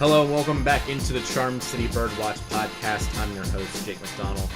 Hello and welcome back into the Charm City Birdwatch podcast. I'm your host, Jake McDonnell.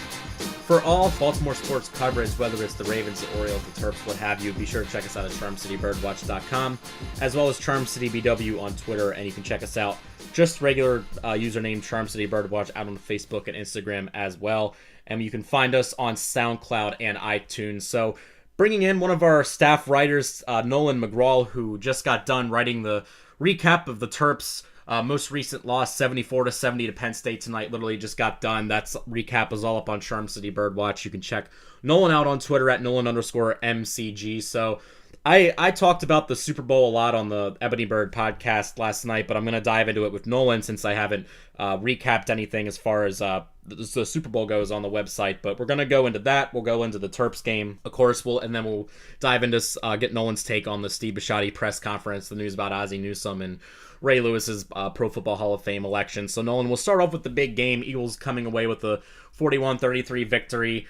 For all Baltimore sports coverage, whether it's the Ravens, the Orioles, the Terps, what have you, be sure to check us out at charmcitybirdwatch.com, as well as CharmCityBW on Twitter, and you can check us out just regular username CharmCityBirdwatch out on Facebook and Instagram as well. And you can find us on SoundCloud and iTunes. So bringing in one of our staff writers, Nolan and McGraw, who just got done writing the recap of the Terps' most recent loss, 74-70 to Penn State tonight. Literally just got done. That's recap is all up on Charm City Birdwatch. You can check Nolan out on Twitter at Nolan_MCG. So I talked about the Super Bowl a lot on the Ebony Bird podcast last night, but I'm going to dive into it with Nolan since I haven't recapped anything as far as the Super Bowl goes on the website. But we're going to go into that. We'll go into the Terps game, of course, and then we'll dive into get Nolan's take on the Steve Bisciotti press conference, the news about Ozzie Newsome, and Ray Lewis's Pro Football Hall of Fame election. So, Nolan, we'll start off with the big game. Eagles coming away with a 41-33 victory.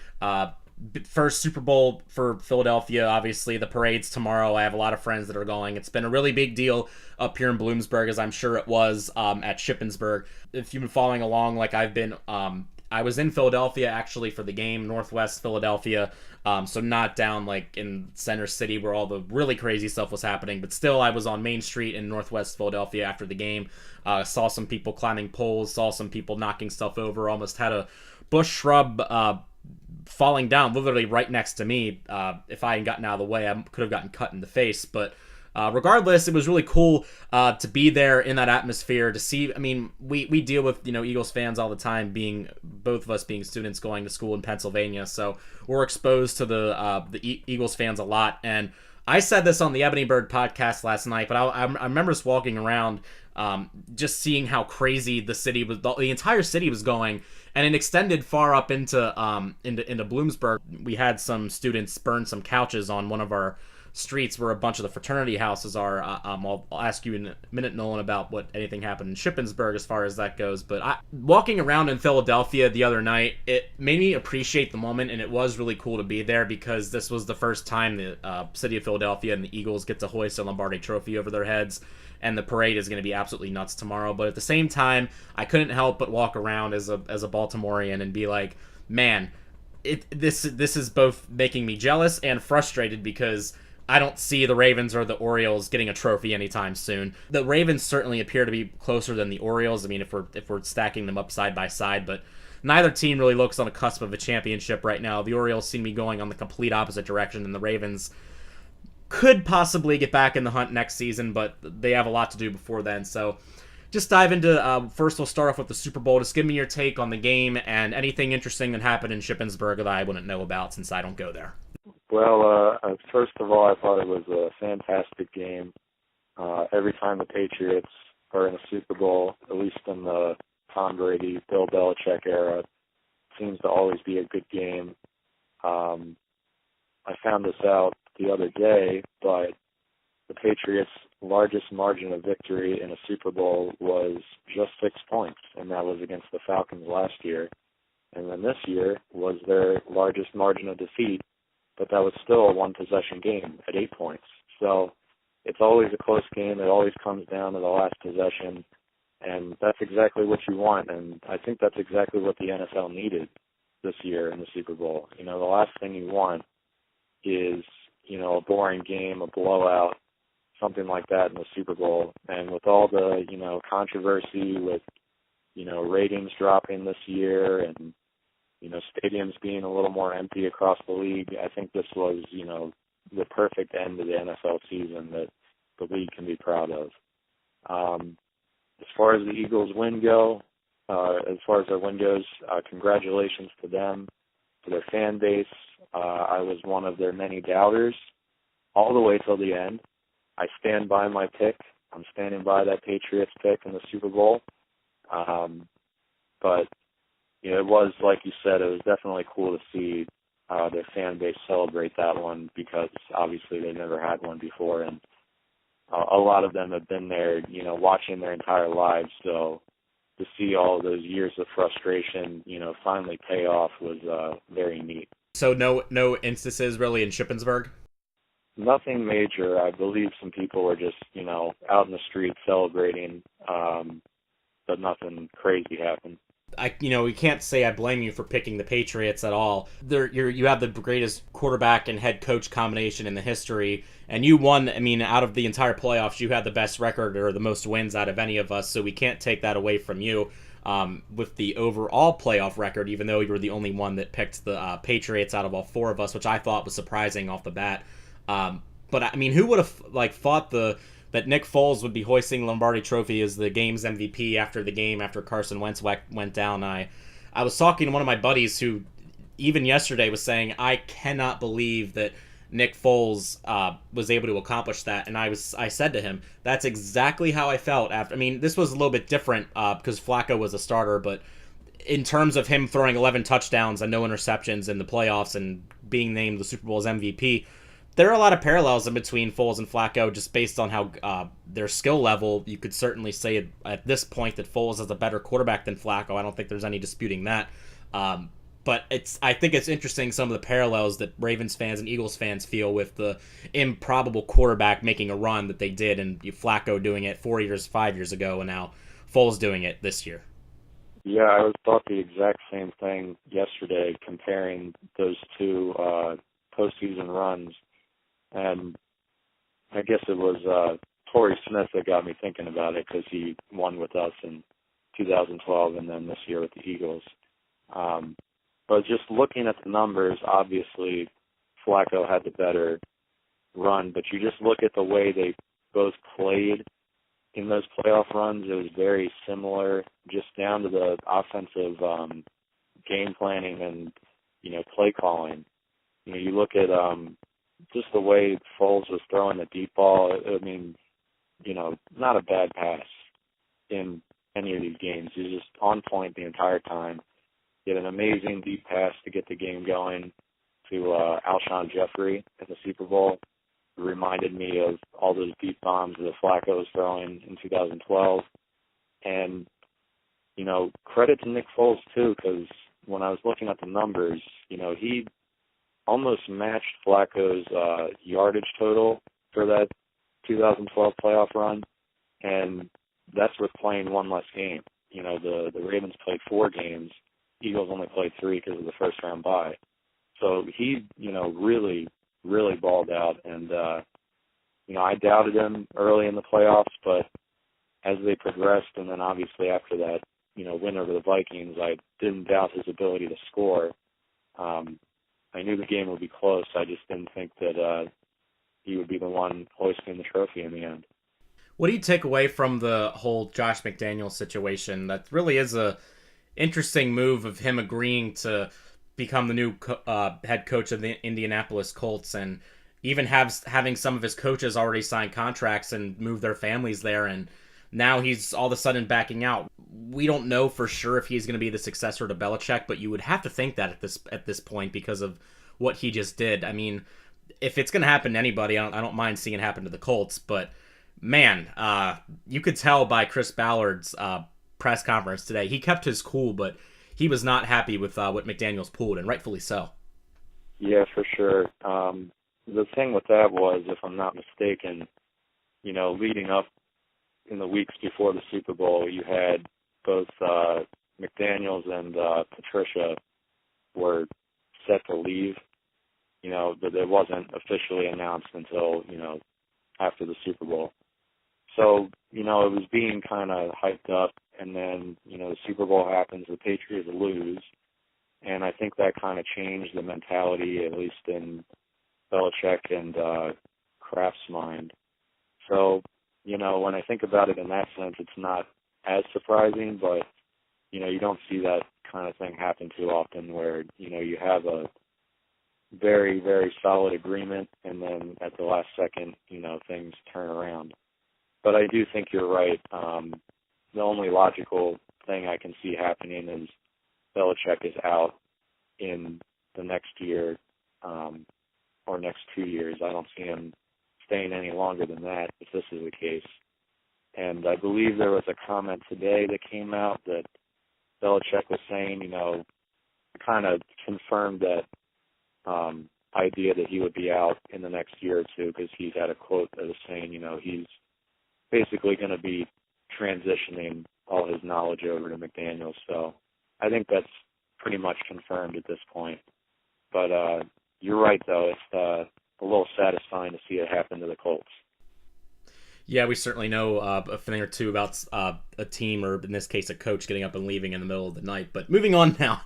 First Super Bowl for Philadelphia. Obviously, the parade's tomorrow. I have a lot of friends that are going. It's been a really big deal up here in Bloomsburg, as I'm sure it was at Shippensburg. If you've been following along like I've been, I was in Philadelphia actually for the game, Northwest Philadelphia. So not down like in Center City where all the really crazy stuff was happening, but still I was on Main Street in Northwest Philadelphia after the game. Saw some people climbing poles, saw some people knocking stuff over, almost had a bush shrub falling down literally right next to me. If I hadn't gotten out of the way, I could have gotten cut in the face, but regardless, it was really cool to be there in that atmosphere, to see. I mean, we deal with Eagles fans all the time, being both of us being students going to school in Pennsylvania, so we're exposed to the Eagles fans a lot. And I said this on the Ebony Bird podcast last night, but I remember just walking around, just seeing how crazy the city was, the entire city was going, and it extended far up into Bloomsburg. We had some students burn some couches on one of our streets where a bunch of the fraternity houses are. I'll ask you in a minute, Nolan, about what anything happened in Shippensburg as far as that goes. But walking around in Philadelphia the other night, it made me appreciate the moment, and it was really cool to be there because this was the first time the city of Philadelphia and the Eagles get to hoist a Lombardi Trophy over their heads, and the parade is going to be absolutely nuts tomorrow. But at the same time, I couldn't help but walk around as a Baltimorean and be like, man, this is both making me jealous and frustrated because I don't see the Ravens or the Orioles getting a trophy anytime soon. The Ravens certainly appear to be closer than the Orioles. I mean, if we're stacking them up side by side, but neither team really looks on the cusp of a championship right now. The Orioles seem to be going on the complete opposite direction, and the Ravens could possibly get back in the hunt next season, but they have a lot to do before then. So just dive into, first we'll start off with the Super Bowl. Just give me your take on the game and anything interesting that happened in Shippensburg that I wouldn't know about since I don't go there. Well, first of all, I thought it was a fantastic game. Every time the Patriots are in a Super Bowl, at least in the Tom Brady, Bill Belichick era, seems to always be a good game. I found this out the other day, but the Patriots' largest margin of victory in a Super Bowl was just 6 points, and that was against the Falcons last year. And then this year was their largest margin of defeat, but that was still a one-possession game at 8 points. So it's always a close game. It always comes down to the last possession, and that's exactly what you want. And I think that's exactly what the NFL needed this year in the Super Bowl. The last thing you want is, a boring game, a blowout, something like that in the Super Bowl. And with all the, controversy with, ratings dropping this year and, stadiums being a little more empty across the league, I think this was, the perfect end of the NFL season that the league can be proud of. As far as the Eagles' win goes, congratulations to them, to their fan base. I was one of their many doubters all the way till the end. I stand by my pick. I'm standing by that Patriots pick in the Super Bowl. But it was, like you said, it was definitely cool to see their fan base celebrate that one because obviously they never had one before, and a lot of them have been there, watching their entire lives. So to see all those years of frustration, finally pay off was very neat. So no instances really in Shippensburg? Nothing major. I believe some people were just, out in the street celebrating. but nothing crazy happened. You can't say I blame you for picking the Patriots at all. You have the greatest quarterback and head coach combination in the history, and you won. I mean, out of the entire playoffs, you had the best record or the most wins out of any of us, so we can't take that away from you. With the overall playoff record, even though you were the only one that picked the Patriots out of all four of us, which I thought was surprising off the bat. But I mean, who would have thought that Nick Foles would be hoisting the Lombardi Trophy as the game's MVP after the game after Carson Wentz went down? I was talking to one of my buddies who even yesterday was saying, I cannot believe that Nick Foles was able to accomplish that. And I said to him, that's exactly how I felt after. I mean, this was a little bit different because Flacco was a starter, but in terms of him throwing 11 touchdowns and no interceptions in the playoffs and being named the Super Bowl's MVP, there are a lot of parallels in between Foles and Flacco just based on how their skill level. You could certainly say at this point that Foles is a better quarterback than Flacco. I don't think there's any disputing that. But I think it's interesting some of the parallels that Ravens fans and Eagles fans feel with the improbable quarterback making a run that they did, and Flacco doing it 5 years ago, and now Foles doing it this year. Yeah, I thought the exact same thing yesterday, comparing those two postseason runs. And I guess it was Torrey Smith that got me thinking about it because he won with us in 2012 and then this year with the Eagles. But just looking at the numbers, obviously Flacco had the better run, but you just look at the way they both played in those playoff runs. It was very similar, just down to the offensive game planning and, play calling. You look at just the way Foles was throwing the deep ball. I mean, not a bad pass in any of these games. He was just on point the entire time. He had an amazing deep pass to get the game going to Alshon Jeffrey in the Super Bowl. It reminded me of all those deep bombs that Flacco was throwing in 2012. And, credit to Nick Foles, too, because when I was looking at the numbers, he almost matched Flacco's yardage total for that 2012 playoff run, and that's with playing one less game. The Ravens played 4 games. Eagles only played 3 because of the first round bye. So he, really, really balled out, and I doubted him early in the playoffs, but as they progressed, and then obviously after that, win over the Vikings, I didn't doubt his ability to score. I knew the game would be close. I just didn't think that he would be the one hoisting the trophy in the end. What do you take away from the whole Josh McDaniels situation? That really is a interesting move of him agreeing to become the new head coach of the Indianapolis Colts, and even having some of his coaches already sign contracts and move their families there, and now he's all of a sudden backing out. We don't know for sure if he's going to be the successor to Belichick, but you would have to think that at this point because of what he just did. I mean, if it's going to happen to anybody, I don't mind seeing it happen to the Colts, but man, you could tell by Chris Ballard's press conference today, he kept his cool, but he was not happy with what McDaniels pulled, and rightfully so. Yeah, for sure. The thing with that was, if I'm not mistaken, leading up in the weeks before the Super Bowl, you had both McDaniels and Patricia were set to leave, but it wasn't officially announced until, after the Super Bowl. So, it was being kind of hyped up, and then, the Super Bowl happens, the Patriots lose, and I think that kind of changed the mentality, at least in Belichick and Kraft's mind. So, when I think about it in that sense, it's not as surprising, but, you don't see that kind of thing happen too often where, you have a very, very solid agreement, and then at the last second, things turn around. But I do think you're right. The only logical thing I can see happening is Belichick is out in the next year or next 2 years. I don't see him staying any longer than that if this is the case. And I believe there was a comment today that came out that Belichick was saying, kind of confirmed that idea that he would be out in the next year or two, because he had a quote that was saying, he's basically going to be transitioning all his knowledge over to McDaniels. So I think that's pretty much confirmed at this point. But you're right, though. It's a little satisfying to see it happen to the Colts. Yeah, we certainly know a thing or two about a team, or in this case, a coach getting up and leaving in the middle of the night. But moving on now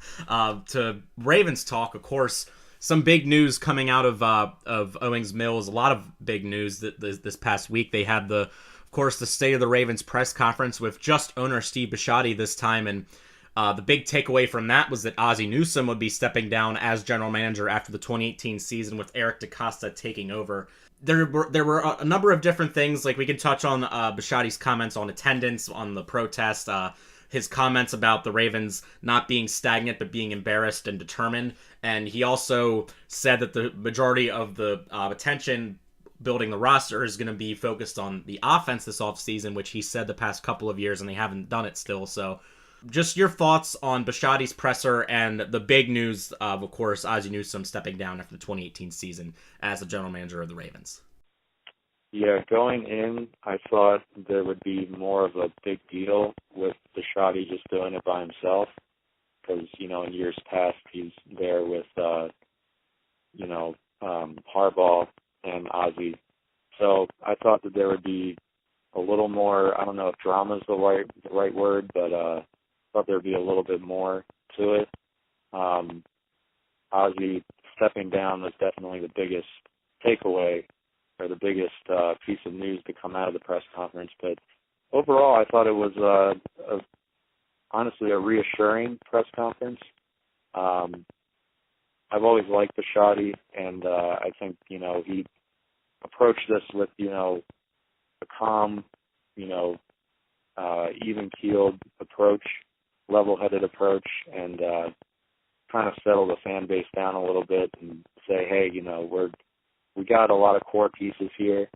to Ravens talk. Of course, some big news coming out of Owings Mills. A lot of big news this past week. They had of course, the State of the Ravens press conference with just owner Steve Bisciotti this time, and the big takeaway from that was that Ozzie Newsome would be stepping down as general manager after the 2018 season, with Eric DeCosta taking over. There were a number of different things. Like, we can touch on Bisciotti's comments on attendance, on the protest, his comments about the Ravens not being stagnant but being embarrassed and determined. And he also said that the majority of the attention building the roster is going to be focused on the offense this offseason, which he said the past couple of years, and they haven't done it still. So just your thoughts on Bisciotti's presser and the big news of course, Ozzie Newsome stepping down after the 2018 season as the general manager of the Ravens. Yeah, going in, I thought there would be more of a big deal with Bisciotti just doing it by himself, because, in years past, he's there with, Harbaugh and Ozzie. So I thought that there would be a little more, I don't know if drama is the right word, but thought there'd be a little bit more to it. Ozzie stepping down was definitely the biggest takeaway, or the biggest piece of news to come out of the press conference. But overall, I thought it was honestly a reassuring press conference. I've always liked Bisciotti, and I think he approached this with a calm, even-keeled approach, level-headed approach, and kind of settle the fan base down a little bit and say, hey, we got a lot of core pieces here.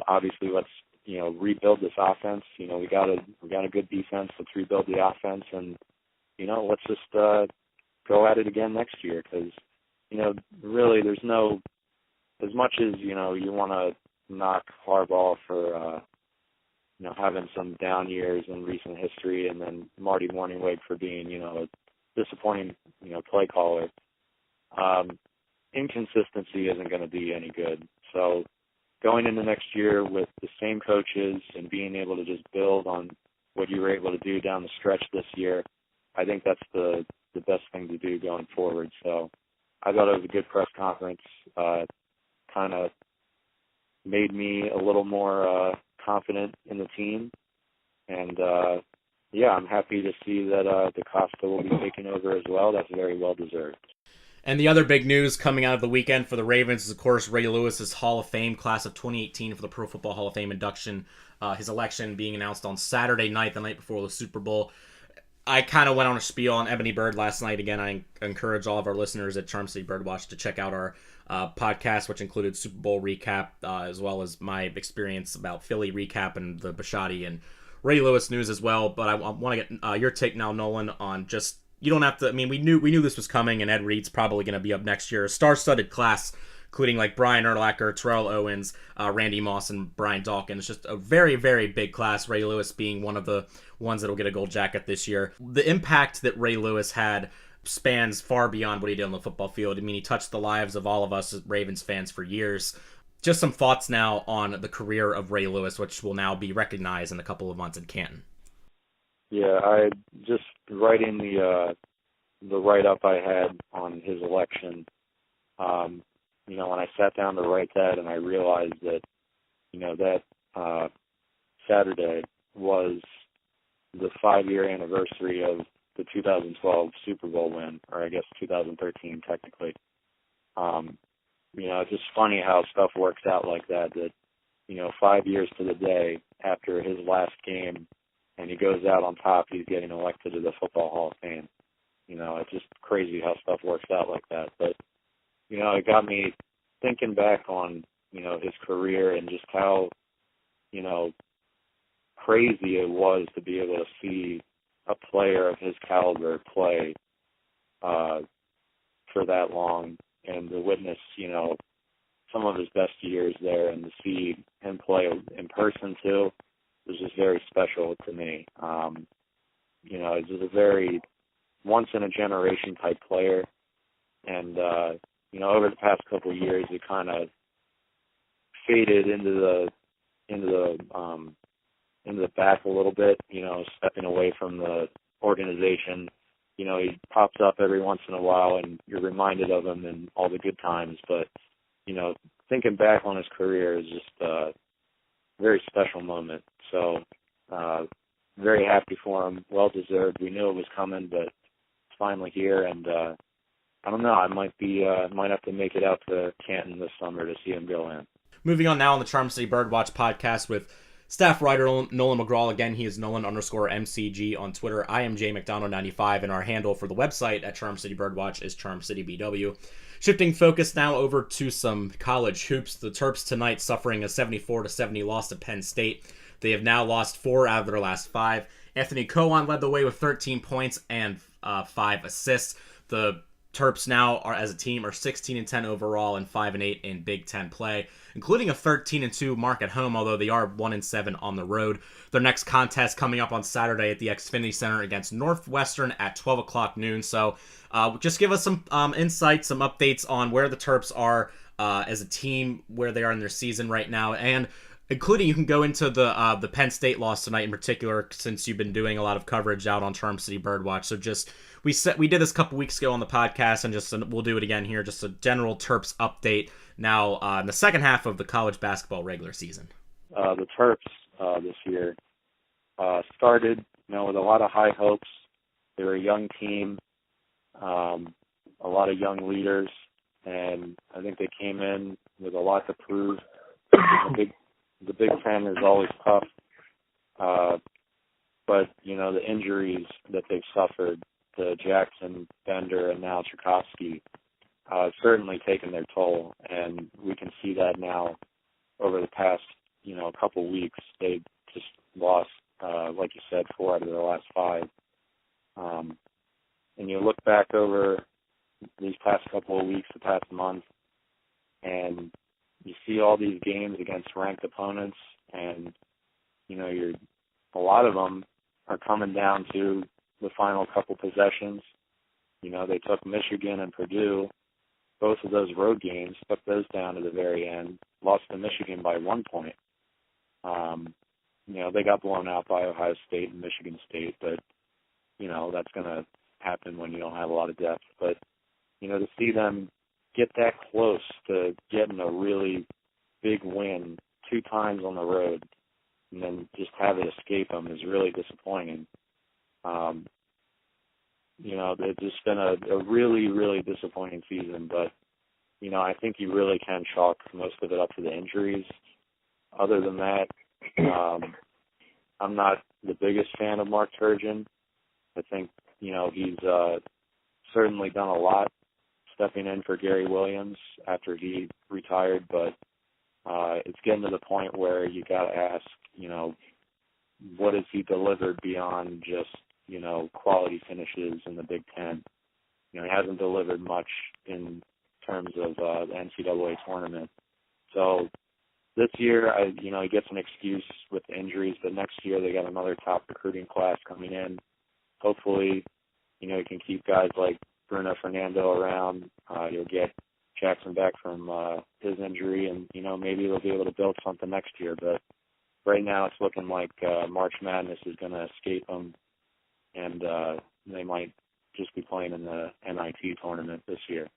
Obviously, let's rebuild this offense. We got a good defense. Let's rebuild the offense, and let's just go at it again next year. Because really, there's no, as much as you want to knock Harbaugh for having some down years in recent history, and then Marty Mornhinweg for being a disappointing play caller. Inconsistency isn't going to be any good. So going into next year with the same coaches and being able to just build on what you were able to do down the stretch this year, I think that's the best thing to do going forward. So I thought it was a good press conference. Kind of made me a little more confident in the team. And, I'm happy to see that DeCosta will be taking over as well. That's very well deserved. And the other big news coming out of the weekend for the Ravens is, of course, Ray Lewis's Hall of Fame class of 2018 for the Pro Football Hall of Fame induction. His election being announced on Saturday night, the night before the Super Bowl. I kind of went on a spiel on Ebony Bird last night. Again, I encourage all of our listeners at Charm City Birdwatch to check out our podcast, which included Super Bowl recap, as well as my experience about Philly recap and the Bisciotti and Ray Lewis news as well. But I want to get your take now, Nolan, on just, you don't have to, we knew this was coming, and Ed Reed's probably going to be up next year. A star-studded class, including like Brian Urlacher, Terrell Owens, Randy Moss, and Brian Dawkins. It's just a very, very big class, Ray Lewis being one of the ones that will get a gold jacket this year. The impact that Ray Lewis had spans far beyond what he did on the football field. He touched the lives of all of us as Ravens fans for years. Just some thoughts now on the career of Ray Lewis, which will now be recognized in a couple of months in Canton. Yeah, I just writing the write-up I had on his election, when I sat down to write that, and I realized that, that Saturday was the 5-year anniversary of the 2012 Super Bowl win, or I guess 2013 technically. It's just funny how stuff works out like that, 5 years to the day after his last game, and he goes out on top, he's getting elected to the Football Hall of Fame. It's just crazy how stuff works out like that. But, it got me thinking back on, his career and just how, crazy it was to be able to see a player of his caliber play for that long, and to witness, some of his best years there, and to see him play in person too. was just very special to me. He's just a very once-in-a-generation type player. And, over the past couple of years, he kind of faded into the back a little bit, stepping away from the organization. He pops up every once in a while, and you're reminded of him in all the good times. But, thinking back on his career is just a very special moment. So, very happy for him. Well-deserved. We knew it was coming, but it's finally here. And I don't know. I might have to make it out to Canton this summer to see him go in. Moving on now on the Charm City Birdwatch podcast with staff writer Nolan McGraw. Again, he is Nolan_MCG on Twitter. I am JMcDonnell95, and our handle for the website at Charm City Birdwatch is CharmCityBW. Shifting focus now over to some college hoops. The Terps tonight suffering a 74-70 loss to Penn State. They have now lost 4 out of their last 5. Anthony Cowan led the way with 13 points and 5 assists. The Terps now as a team are 16-10 overall and 5-8 in Big Ten play, including a 13-2 mark at home, although they are 1-7 on the road. Their next contest coming up on Saturday at the Xfinity Center against Northwestern at 12 o'clock noon. So just give us some insights, some updates on where the Terps are as a team, where they are in their season right now, and including you can go into the Penn State loss tonight in particular, since you've been doing a lot of coverage out on Charm City Birdwatch. So just we did this a couple weeks ago on the podcast, and just we'll do it again here. Just a general Terps update now in the second half of the college basketball regular season. The Terps this year started with a lot of high hopes. They were a young team, a lot of young leaders, and I think they came in with a lot to prove. The Big Ten is always tough, but the injuries that they've suffered to Jackson, Bender, and now Tchaikovsky certainly taken their toll, and we can see that now over the past couple weeks. They just lost, like you said, 4 out of their last 5, and you look back over these past couple of weeks, the past month, and you see all these games against ranked opponents, and a lot of them are coming down to the final couple possessions. They took Michigan and Purdue, both of those road games, took those down to the very end, lost to Michigan by 1 point. They got blown out by Ohio State and Michigan State, but that's going to happen when you don't have a lot of depth. But to see them get that close to getting a really big win 2 times on the road and then just have it escape them is really disappointing. It's just been a really, really disappointing season, but, I think you really can chalk most of it up to the injuries. Other than that, I'm not the biggest fan of Mark Turgeon. I think, he's certainly done a lot stepping in for Gary Williams after he retired, but it's getting to the point where you got to ask, what has he delivered beyond just, quality finishes in the Big Ten? He hasn't delivered much in terms of the NCAA tournament. So this year, he gets an excuse with injuries, but next year they got another top recruiting class coming in. Hopefully, he can keep guys like Bruno Fernando around. You'll get Jackson back from his injury, and maybe they'll be able to build something next year. But right now, it's looking like March Madness is going to escape them, and they might just be playing in the NIT tournament this year.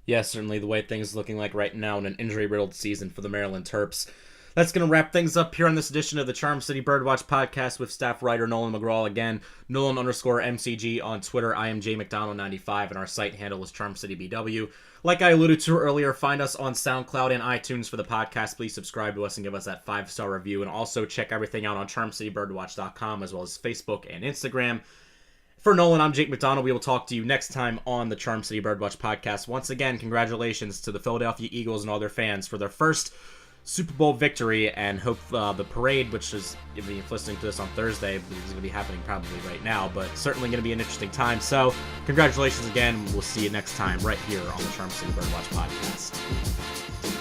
Yeah, certainly the way things are looking like right now in an injury-riddled season for the Maryland Terps. That's going to wrap things up here on this edition of the Charm City Birdwatch podcast with staff writer Nolan McGraw. Again, Nolan_MCG on Twitter. I am JMcDonnell95, and our site handle is CharmCityBW. Like I alluded to earlier, find us on SoundCloud and iTunes for the podcast. Please subscribe to us and give us that 5-star review. And also check everything out on CharmCityBirdwatch.com as well as Facebook and Instagram. For Nolan, I'm Jake McDonnell. We will talk to you next time on the Charm City Birdwatch podcast. Once again, congratulations to the Philadelphia Eagles and all their fans for their first Super Bowl victory, and hope the parade, which is, if you're listening to this on Thursday, is going to be happening probably right now, but certainly going to be an interesting time. So congratulations again. We'll see you next time right here on the Charm City Birdwatch podcast.